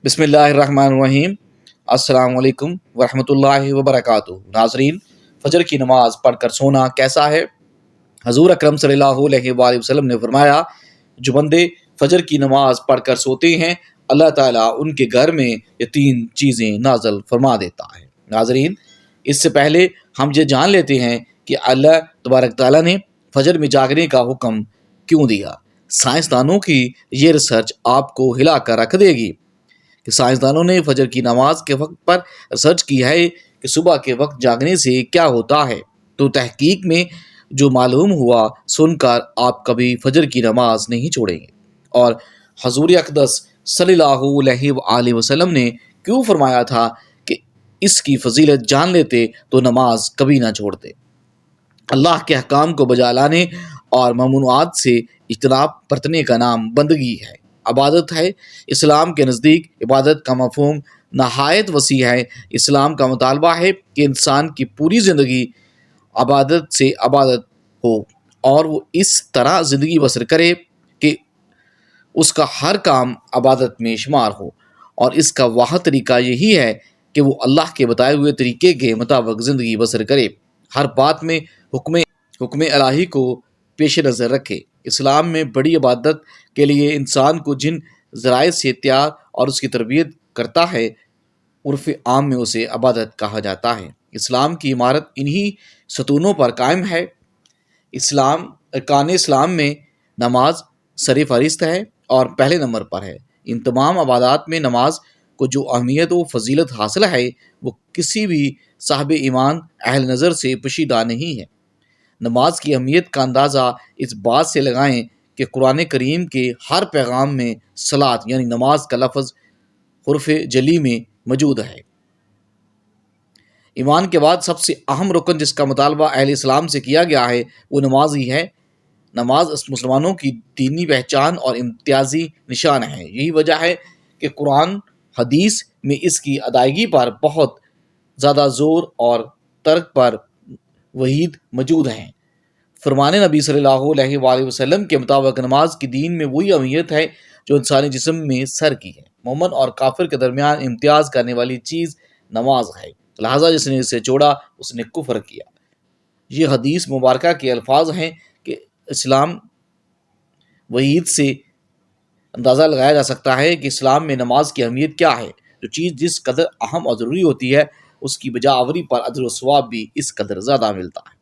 بسم اللہ الرحمن الرحیم۔ السلام علیکم ورحمۃ اللہ وبرکاتہ۔ ناظرین، فجر کی نماز پڑھ کر سونا کیسا ہے؟ حضور اکرم صلی اللہ علیہ وآلہ وسلم نے فرمایا، جو بندے فجر کی نماز پڑھ کر سوتے ہیں اللہ تعالیٰ ان کے گھر میں یہ 3 چیزیں نازل فرما دیتا ہے۔ ناظرین، اس سے پہلے ہم یہ جان لیتے ہیں کہ اللہ تبارک تعالیٰ نے فجر میں جاگنے کا حکم کیوں دیا۔ سائنسدانوں کی یہ ریسرچ آپ کو ہلا کر رکھ دے گی کہ سائنسدانوں نے فجر کی نماز کے وقت پر ریسرچ کی ہے کہ صبح کے وقت جاگنے سے کیا ہوتا ہے، تو تحقیق میں جو معلوم ہوا سن کر آپ کبھی فجر کی نماز نہیں چھوڑیں گے۔ اور حضور اقدس صلی اللہ علیہ وآلہ وسلم نے کیوں فرمایا تھا کہ اس کی فضیلت جان لیتے تو نماز کبھی نہ چھوڑتے۔ اللہ کے احکام کو بجا لانے اور ممنوعات سے اجتناب برتنے کا نام بندگی ہے، عبادت ہے۔ اسلام کے نزدیک عبادت کا مفہوم نہایت وسیع ہے۔ اسلام کا مطالبہ ہے کہ انسان کی پوری زندگی عبادت سے عبادت ہو اور وہ اس طرح زندگی بسر کرے کہ اس کا ہر کام عبادت میں شمار ہو، اور اس کا واحد طریقہ یہی ہے کہ وہ اللہ کے بتائے ہوئے طریقے کے مطابق زندگی بسر کرے، ہر بات میں حکم الہی کو پیش نظر رکھے۔ اسلام میں بڑی عبادت کے لیے انسان کو جن ذرائع سے تیار اور اس کی تربیت کرتا ہے، عرف عام میں اسے عبادت کہا جاتا ہے۔ اسلام کی عمارت انہی ستونوں پر قائم ہے۔ ارکان اسلام میں نماز سر فہرست ہے اور پہلے نمبر پر ہے۔ ان تمام عبادات میں نماز کو جو اہمیت و فضیلت حاصل ہے وہ کسی بھی صاحب ایمان اہل نظر سے پوشیدہ نہیں ہے۔ نماز کی اہمیت کا اندازہ اس بات سے لگائیں کہ قرآن کریم کے ہر پیغام میں صلاۃ یعنی نماز کا لفظ حرف جلی میں موجود ہے۔ ایمان کے بعد سب سے اہم رکن جس کا مطالبہ اہل اسلام سے کیا گیا ہے وہ نماز ہی ہے۔ نماز مسلمانوں کی دینی پہچان اور امتیازی نشان ہے۔ یہی وجہ ہے کہ قرآن حدیث میں اس کی ادائیگی پر بہت زیادہ زور اور ترک پر وعید موجود ہیں۔ فرمان نبی صلی اللہ علیہ وآلہ وسلم کے مطابق نماز کی دین میں وہی اہمیت ہے جو انسانی جسم میں سر کی ہے۔ مومن اور کافر کے درمیان امتیاز کرنے والی چیز نماز ہے، لہذا جس نے اسے چھوڑا اس نے کفر کیا۔ یہ حدیث مبارکہ کے الفاظ ہیں کہ اسلام وحید سے اندازہ لگایا جا سکتا ہے کہ اسلام میں نماز کی اہمیت کیا ہے۔ جو چیز جس قدر اہم اور ضروری ہوتی ہے اس کی بجا آوری پر اجر و ثواب بھی اس قدر زیادہ ملتا ہے۔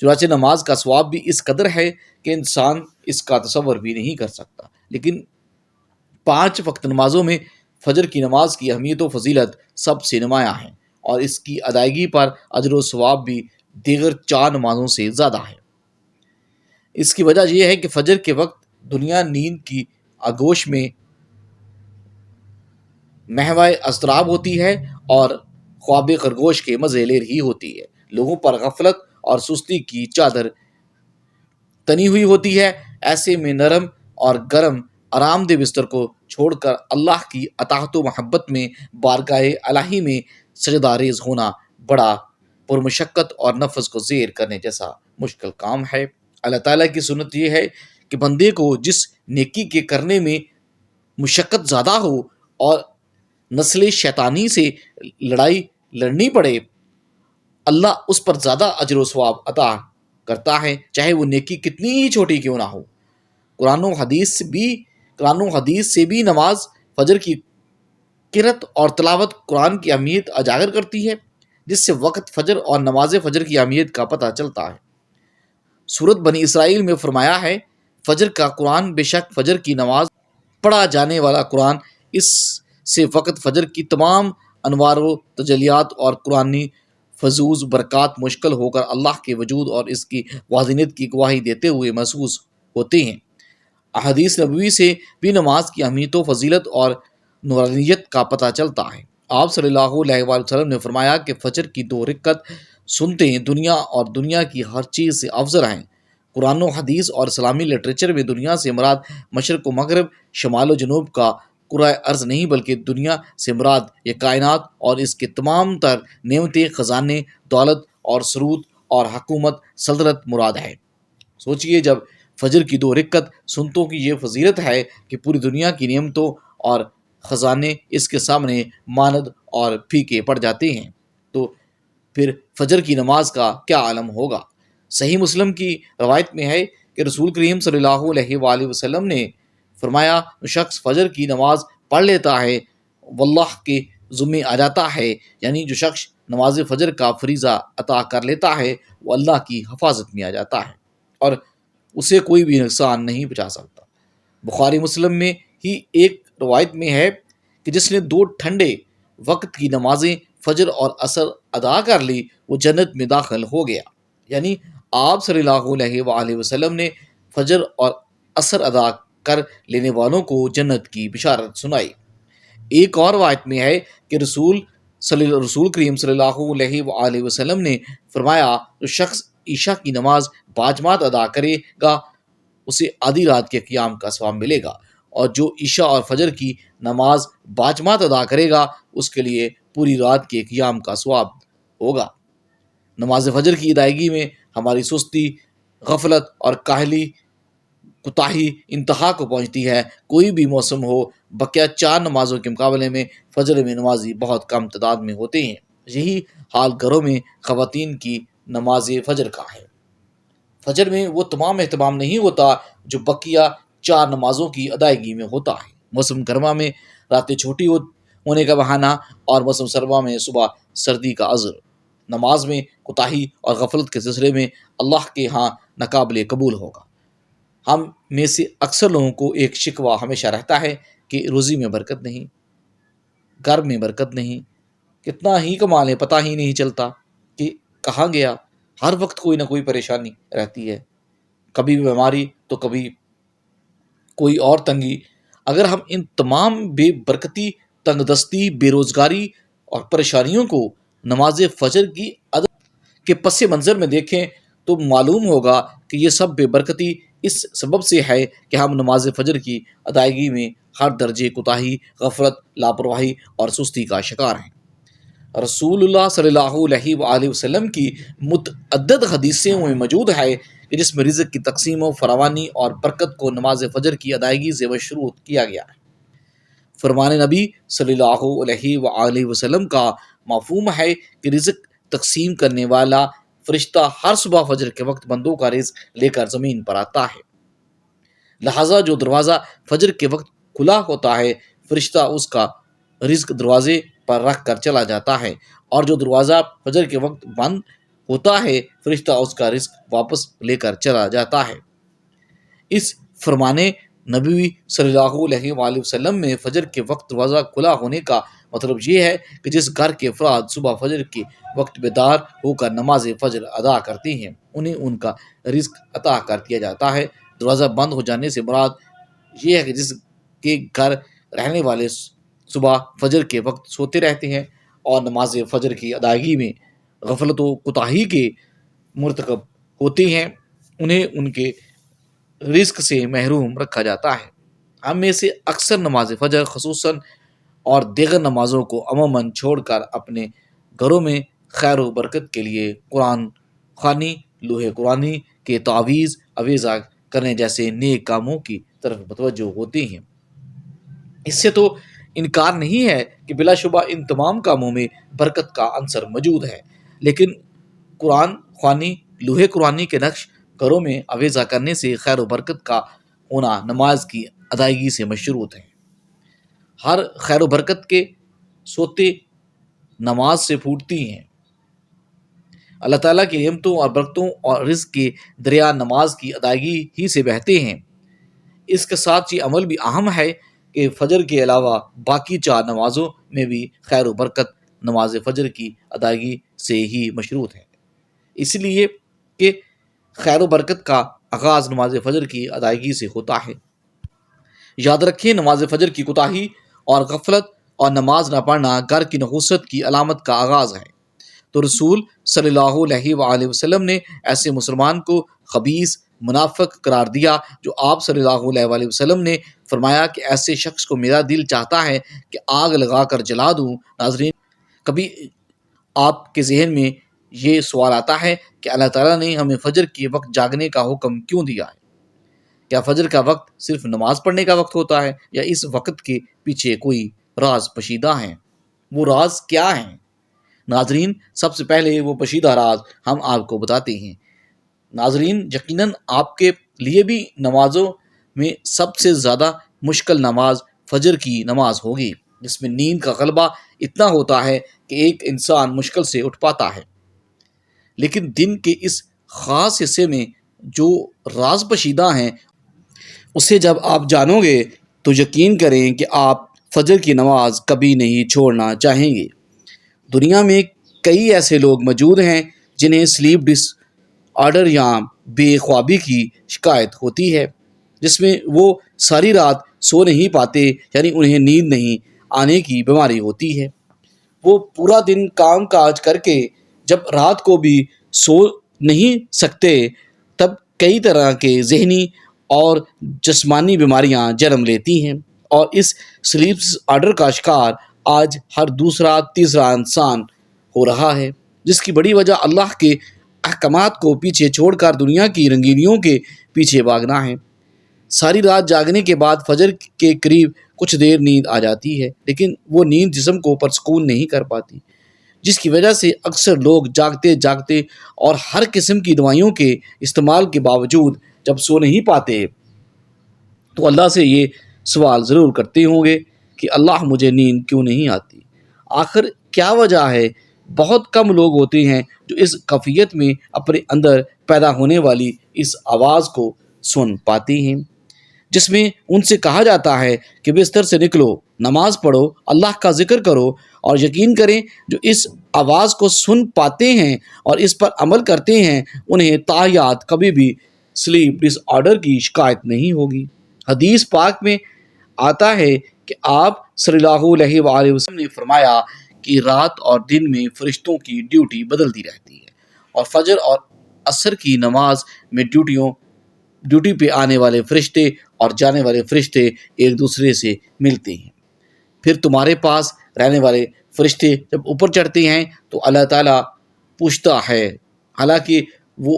چنانچہ نماز کا ثواب بھی اس قدر ہے کہ انسان اس کا تصور بھی نہیں کر سکتا۔ لیکن 5 وقت نمازوں میں فجر کی نماز کی اہمیت و فضیلت سب سے نمایاں ہے، اور اس کی ادائیگی پر اجر و ثواب بھی دیگر 4 نمازوں سے زیادہ ہے۔ اس کی وجہ یہ ہے کہ فجر کے وقت دنیا نیند کی آغوش میں محو اضطراب ہوتی ہے اور خواب خرگوش کے مزے لے رہی ہوتی ہے۔ لوگوں پر غفلت اور سستی کی چادر تنی ہوئی ہوتی ہے۔ ایسے میں نرم اور گرم آرام دہ بستر کو چھوڑ کر اللہ کی اطاعت و محبت میں بارگاہ الہی میں سجدہ ریز ہونا بڑا پرمشقت اور نفس کو زیر کرنے جیسا مشکل کام ہے۔ اللہ تعالیٰ کی سنت یہ ہے کہ بندے کو جس نیکی کے کرنے میں مشقت زیادہ ہو اور نسل شیطانی سے لڑائی لڑنی پڑے، اللہ اس پر زیادہ اجر و ثواب عطا کرتا ہے، چاہے وہ نیکی کتنی ہی چھوٹی کیوں نہ ہو۔ قرآن و حدیث سے بھی نماز فجر کی قرأت اور تلاوت قرآن کی اہمیت اجاگر کرتی ہے، جس سے وقت فجر اور نماز فجر کی اہمیت کا پتہ چلتا ہے۔ سورۃ بنی اسرائیل میں فرمایا ہے، فجر کا قرآن، بے شک فجر کی نماز پڑھا جانے والا قرآن، اس سے وقت فجر کی تمام انوار و تجلیات اور قرآنی فیض برکات مشکل ہو کر اللہ کے وجود اور اس کی واحدانیت کی گواہی دیتے ہوئے محسوس ہوتے ہیں۔ احادیث نبوی سے بھی نماز کی اہمیت و فضیلت اور نورانیت کا پتہ چلتا ہے۔ آپ صلی اللہ علیہ وآلہ وسلم نے فرمایا کہ فجر کی 2 رکعت سنتیں دنیا اور دنیا کی ہر چیز سے افضل ہیں۔ قرآن و حدیث اور اسلامی لٹریچر میں دنیا سے مراد مشرق و مغرب، شمال و جنوب کا کرۂ ارض نہیں بلکہ دنیا سے مراد یہ کائنات اور اس کے تمام تر نعمتیں، خزانے، دولت اور ثروت اور حکومت سلطنت مراد ہے۔ سوچئے، جب فجر کی 2 رکعت سنتوں کی یہ فضیلت ہے کہ پوری دنیا کی نعمتوں اور خزانے اس کے سامنے ماند اور پھیکے پڑ جاتے ہیں، تو پھر فجر کی نماز کا کیا عالم ہوگا۔ صحیح مسلم کی روایت میں ہے کہ رسول کریم صلی اللہ علیہ وآلہ وسلم نے فرمایا، جو شخص فجر کی نماز پڑھ لیتا ہے واللہ کے ذمے آ جاتا ہے، یعنی جو شخص نماز فجر کا فریضہ عطا کر لیتا ہے وہ اللہ کی حفاظت میں آ جاتا ہے اور اسے کوئی بھی نقصان نہیں پہنچا سکتا۔ بخاری مسلم میں ہی ایک روایت میں ہے کہ جس نے 2 ٹھنڈے وقت کی نمازیں فجر اور عصر ادا کر لی وہ جنت میں داخل ہو گیا، یعنی آپ صلی اللہ علیہ وآلہ وسلم نے فجر اور عصر ادا کر لینے والوں کو جنت کی بشارت سنائی۔ ایک اور روایت میں ہے کہ رسول کریم صلی اللہ علیہ وآلہ وسلم نے فرمایا، جو شخص عشاء کی نماز باجماعت ادا کرے گا اسے آدھی رات کے قیام کا ثواب ملے گا، اور جو عشاء اور فجر کی نماز باجماعت ادا کرے گا اس کے لیے پوری رات کے قیام کا ثواب ہوگا۔ نماز فجر کی ادائیگی میں ہماری سستی، غفلت اور کاہلی، کوتاہی انتہا کو پہنچتی ہے۔ کوئی بھی موسم ہو، بقیہ 4 نمازوں کے مقابلے میں فجر میں نمازی بہت کم تعداد میں ہوتے ہیں۔ یہی حال گھروں میں خواتین کی نماز فجر کا ہے۔ فجر میں وہ تمام اہتمام نہیں ہوتا جو بقیہ 4 نمازوں کی ادائیگی میں ہوتا ہے۔ موسم گرما میں راتیں چھوٹی ہونے کا بہانہ اور موسم سرما میں صبح سردی کا عذر۔ نماز میں کوتاہی اور غفلت کے سلسلے میں اللہ کے ہاں ناقابل قبول ہوگا۔ ہم میں سے اکثر لوگوں کو ایک شکوہ ہمیشہ رہتا ہے کہ روزی میں برکت نہیں، گھر میں برکت نہیں، کتنا ہی کما لیں پتہ ہی نہیں چلتا کہ کہاں گیا۔ ہر وقت کوئی نہ کوئی پریشانی رہتی ہے، کبھی بیماری تو کبھی کوئی اور تنگی۔ اگر ہم ان تمام بے برکتی، تنگ دستی، بے روزگاری اور پریشانیوں کو نماز فجر کی کے پس منظر میں دیکھیں تو معلوم ہوگا کہ یہ سب بے برکتی اس سبب سے ہے کہ ہم نماز فجر کی ادائیگی میں ہر درجے کوتاہی، غفلت، لاپرواہی اور سستی کا شکار ہیں۔ رسول اللہ صلی اللہ علیہ وآلہ وسلم کی متعدد حدیثیں میں موجود ہے کہ جس میں رزق کی تقسیم و فراوانی اور برکت کو نماز فجر کی ادائیگی سے مشروط کیا گیا ہے۔ فرمان نبی صلی اللہ علیہ وآلہ وسلم کا مفہوم ہے کہ رزق تقسیم کرنے والا فرشتہ ہر صبح فجر کے وقت بندوں کا رزق لے کر زمین پر آتا ہے، لہٰذا جو دروازہ فجر کے وقت کھلا ہوتا ہے فرشتہ اس کا رزق دروازے پر رکھ کر چلا جاتا ہے، اور جو دروازہ فجر کے وقت بند ہوتا ہے فرشتہ اس کا رزق واپس لے کر چلا جاتا ہے۔ اس فرمان نبی صلی اللہ علیہ وآلہ وسلم میں فجر کے وقت دروازہ کھلا ہونے کا مطلب یہ ہے کہ جس گھر کے افراد صبح فجر کے وقت بیدار ہو کر نماز فجر ادا کرتے ہیں انہیں ان کا رزق عطا کر دیا جاتا ہے۔ دروازہ بند ہو جانے سے مراد یہ ہے کہ جس کے گھر رہنے والے صبح فجر کے وقت سوتے رہتے ہیں اور نماز فجر کی ادائیگی میں غفلت و کوتاہی کے مرتکب ہوتے ہیں انہیں ان کے رزق سے محروم رکھا جاتا ہے۔ ہم میں سے اکثر نماز فجر خصوصاً اور دیگر نمازوں کو عموماً چھوڑ کر اپنے گھروں میں خیر و برکت کے لیے قرآن خوانی، لوح قرآنی کے تعویذ اویزہ کرنے جیسے نیک کاموں کی طرف متوجہ ہوتے ہیں۔ اس سے تو انکار نہیں ہے کہ بلا شبہ ان تمام کاموں میں برکت کا عنصر موجود ہے، لیکن قرآن خوانی، لوح قرآنی کے نقش گھروں میں اویزہ کرنے سے خیر و برکت کا ہونا نماز کی ادائیگی سے مشروط ہے۔ ہر خیر و برکت کے سوتے نماز سے پھوٹتی ہیں۔ اللہ تعالیٰ کی نعمتوں اور برکتوں اور رزق کے دریا نماز کی ادائیگی ہی سے بہتے ہیں۔ اس کے ساتھ یہ عمل بھی اہم ہے کہ فجر کے علاوہ باقی 4 نمازوں میں بھی خیر و برکت نماز فجر کی ادائیگی سے ہی مشروط ہے، اس لیے کہ خیر و برکت کا آغاز نماز فجر کی ادائیگی سے ہوتا ہے۔ یاد رکھیں، نماز فجر کی کوتاہی اور غفلت اور نماز نہ پڑھنا گھر کی نحوست کی علامت کا آغاز ہے، تو رسول صلی اللہ علیہ وآلہ وسلم نے ایسے مسلمان کو خبیث، منافق قرار دیا جو آپ صلی اللہ علیہ وآلہ وسلم نے فرمایا کہ ایسے شخص کو میرا دل چاہتا ہے کہ آگ لگا کر جلا دوں۔ ناظرین، کبھی آپ کے ذہن میں یہ سوال آتا ہے کہ اللہ تعالیٰ نے ہمیں فجر کے وقت جاگنے کا حکم کیوں دیا ہے؟ کیا فجر کا وقت صرف نماز پڑھنے کا وقت ہوتا ہے یا اس وقت کے پیچھے کوئی راز پوشیدہ ہیں؟ وہ راز کیا ہیں؟ ناظرین، سب سے پہلے وہ پوشیدہ راز ہم آپ کو بتاتے ہیں۔ ناظرین، یقیناً آپ کے لیے بھی نمازوں میں سب سے زیادہ مشکل نماز فجر کی نماز ہوگی، جس میں نیند کا غلبہ اتنا ہوتا ہے کہ ایک انسان مشکل سے اٹھ پاتا ہے۔ لیکن دن کے اس خاص حصے میں جو راز پوشیدہ ہیں، اسے جب آپ جانو گے تو یقین کریں کہ آپ فجر کی نماز کبھی نہیں چھوڑنا چاہیں گے۔ دنیا میں کئی ایسے لوگ موجود ہیں جنہیں سلیپ ڈس آرڈر یا بے خوابی کی شکایت ہوتی ہے، جس میں وہ ساری رات سو نہیں پاتے، یعنی انہیں نیند نہیں آنے کی بیماری ہوتی ہے۔ وہ پورا دن کام کاج کر کے جب رات کو بھی سو نہیں سکتے، تب کئی طرح کے ذہنی اور جسمانی بیماریاں جنم لیتی ہیں، اور اس سلیپ آرڈر کا شکار آج ہر دوسرا تیسرا انسان ہو رہا ہے، جس کی بڑی وجہ اللہ کے احکامات کو پیچھے چھوڑ کر دنیا کی رنگینیوں کے پیچھے بھاگنا ہے۔ ساری رات جاگنے کے بعد فجر کے قریب کچھ دیر نیند آ جاتی ہے، لیکن وہ نیند جسم کو پرسکون نہیں کر پاتی، جس کی وجہ سے اکثر لوگ جاگتے جاگتے اور ہر قسم کی دوائیوں کے استعمال کے باوجود جب سو نہیں پاتے تو اللہ سے یہ سوال ضرور کرتے ہوں گے کہ اللہ مجھے نیند کیوں نہیں آتی؟ آخر کیا وجہ ہے؟ بہت کم لوگ ہوتے ہیں جو اس کیفیت میں اپنے اندر پیدا ہونے والی اس آواز کو سن پاتے ہیں، جس میں ان سے کہا جاتا ہے کہ بستر سے نکلو، نماز پڑھو، اللہ کا ذکر کرو، اور یقین کریں جو اس آواز کو سن پاتے ہیں اور اس پر عمل کرتے ہیں، انہیں تاحیات کبھی بھی سلیپ ڈس آرڈر کی شکایت نہیں ہوگی۔ حدیث پاک میں آتا ہے کہ آپ صلی اللہ علیہ وآلہ وسلم نے فرمایا کہ رات اور دن میں فرشتوں کی ڈیوٹی بدلتی رہتی ہے، اور فجر اور عصر کی نماز میں ڈیوٹی پہ آنے والے فرشتے اور جانے والے فرشتے ایک دوسرے سے ملتے ہیں۔ پھر تمہارے پاس رہنے والے فرشتے جب اوپر چڑھتے ہیں تو اللہ تعالیٰ پوچھتا ہے، حالانکہ وہ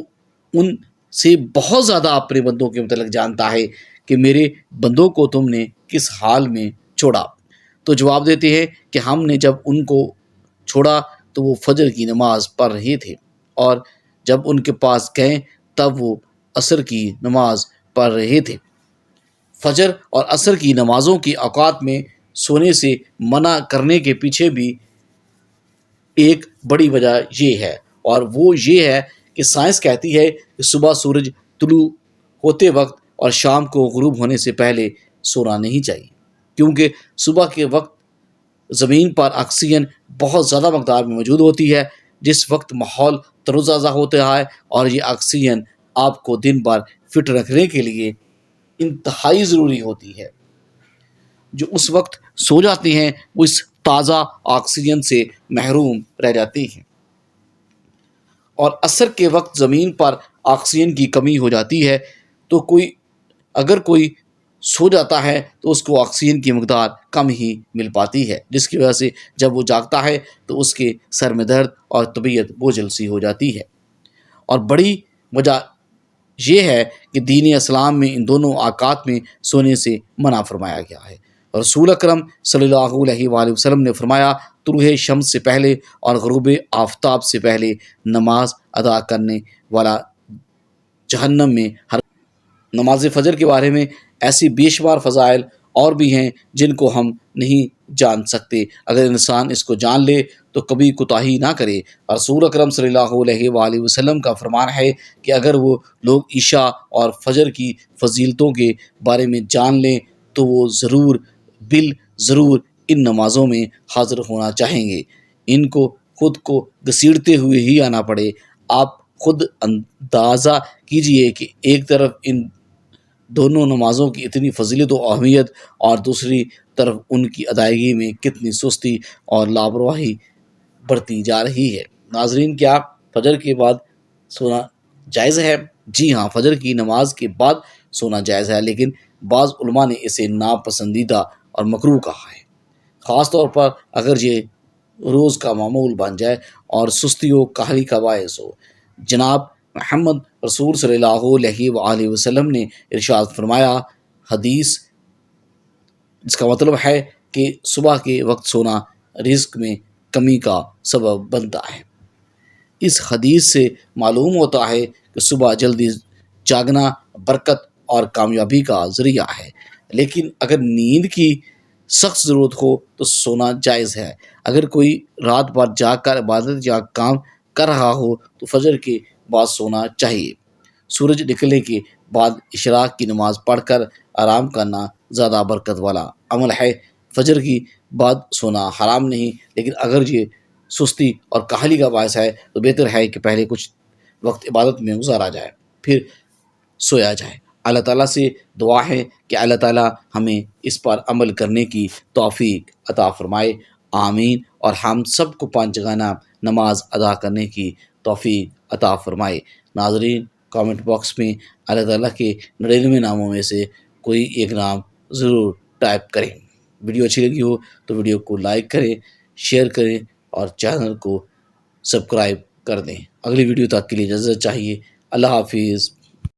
ان سے بہت زیادہ اپنے بندوں کے متعلق جانتا ہے، کہ میرے بندوں کو تم نے کس حال میں چھوڑا؟ تو جواب دیتے ہیں کہ ہم نے جب ان کو چھوڑا تو وہ فجر کی نماز پڑھ رہے تھے، اور جب ان کے پاس گئے تب وہ عصر کی نماز پڑھ رہے تھے۔ فجر اور عصر کی نمازوں کی اوقات میں سونے سے منع کرنے کے پیچھے بھی ایک بڑی وجہ یہ ہے، اور وہ یہ ہے کہ سائنس کہتی ہے کہ صبح سورج طلوع ہوتے وقت اور شام کو غروب ہونے سے پہلے سونا نہیں چاہیے، کیونکہ صبح کے وقت زمین پر آکسیجن بہت زیادہ مقدار میں موجود ہوتی ہے، جس وقت ماحول تر و تازہ ہوتا ہے، اور یہ آکسیجن آپ کو دن بھر فٹ رکھنے کے لیے انتہائی ضروری ہوتی ہے۔ جو اس وقت سو جاتے ہیں وہ اس تازہ آکسیجن سے محروم رہ جاتے ہیں، اور عصر کے وقت زمین پر آکسیجن کی کمی ہو جاتی ہے، تو اگر کوئی سو جاتا ہے تو اس کو آکسیجن کی مقدار کم ہی مل پاتی ہے، جس کی وجہ سے جب وہ جاگتا ہے تو اس کے سر میں درد اور طبیعت بوجھل سی ہو جاتی ہے۔ اور بڑی وجہ یہ ہے کہ دین اسلام میں ان دونوں اوقات میں سونے سے منع فرمایا گیا ہے۔ رسول اکرم صلی اللہ علیہ وآلہ وسلم نے فرمایا، طلوع شمس سے پہلے اور غروب آفتاب سے پہلے نماز ادا کرنے والا جہنم میں ہر نماز فجر کے بارے میں ایسی بے شمار فضائل اور بھی ہیں جن کو ہم نہیں جان سکتے۔ اگر انسان اس کو جان لے تو کبھی کوتاہی نہ کرے۔ رسول اکرم صلی اللہ علیہ وآلہ وسلم کا فرمان ہے کہ اگر وہ لوگ عشاء اور فجر کی فضیلتوں کے بارے میں جان لیں تو وہ ضرور ان نمازوں میں حاضر ہونا چاہیں گے، ان کو خود کو گھسیٹتے ہوئے ہی آنا پڑے۔ آپ خود اندازہ کیجئے کہ ایک طرف ان دونوں نمازوں کی اتنی فضیلت و اہمیت، اور دوسری طرف ان کی ادائیگی میں کتنی سستی اور لاپرواہی برتی جا رہی ہے۔ ناظرین، کیا فجر کے بعد سونا جائز ہے؟ جی ہاں، فجر کی نماز کے بعد سونا جائز ہے، لیکن بعض علماء نے اسے ناپسندیدہ اور مکروہ کہا ہے، خاص طور پر اگر یہ روز کا معمول بن جائے اور سستی و کاہلی کا باعث ہو۔ جناب محمد رسول صلی اللہ علیہ وآلہ وسلم نے ارشاد فرمایا، حدیث جس کا مطلب ہے کہ صبح کے وقت سونا رزق میں کمی کا سبب بنتا ہے۔ اس حدیث سے معلوم ہوتا ہے کہ صبح جلدی جاگنا برکت اور کامیابی کا ذریعہ ہے، لیکن اگر نیند کی سخت ضرورت ہو تو سونا جائز ہے۔ اگر کوئی رات بھر جاگ کر عبادت یا کام کر رہا ہو تو فجر کے بعد سونا چاہیے۔ سورج نکلنے کے بعد اشراق کی نماز پڑھ کر آرام کرنا زیادہ برکت والا عمل ہے۔ فجر کی بعد سونا حرام نہیں، لیکن اگر یہ سستی اور کاہلی کا باعث ہے تو بہتر ہے کہ پہلے کچھ وقت عبادت میں گزارا جائے پھر سویا جائے۔ اللہ تعالیٰ سے دعا ہے کہ اللہ تعالیٰ ہمیں اس پر عمل کرنے کی توفیق عطا فرمائے، آمین، اور ہم سب کو 5 جگانہ نماز ادا کرنے کی توفیق عطا فرمائے۔ ناظرین، کامنٹ باکس میں اللہ تعالیٰ کے 99 ناموں میں سے کوئی ایک نام ضرور ٹائپ کریں۔ ویڈیو اچھی لگی ہو تو ویڈیو کو لائک کریں، شیئر کریں اور چینل کو سبسکرائب کر دیں۔ اگلی ویڈیو تک کے لیے اجازت چاہیے۔ اللہ حافظ۔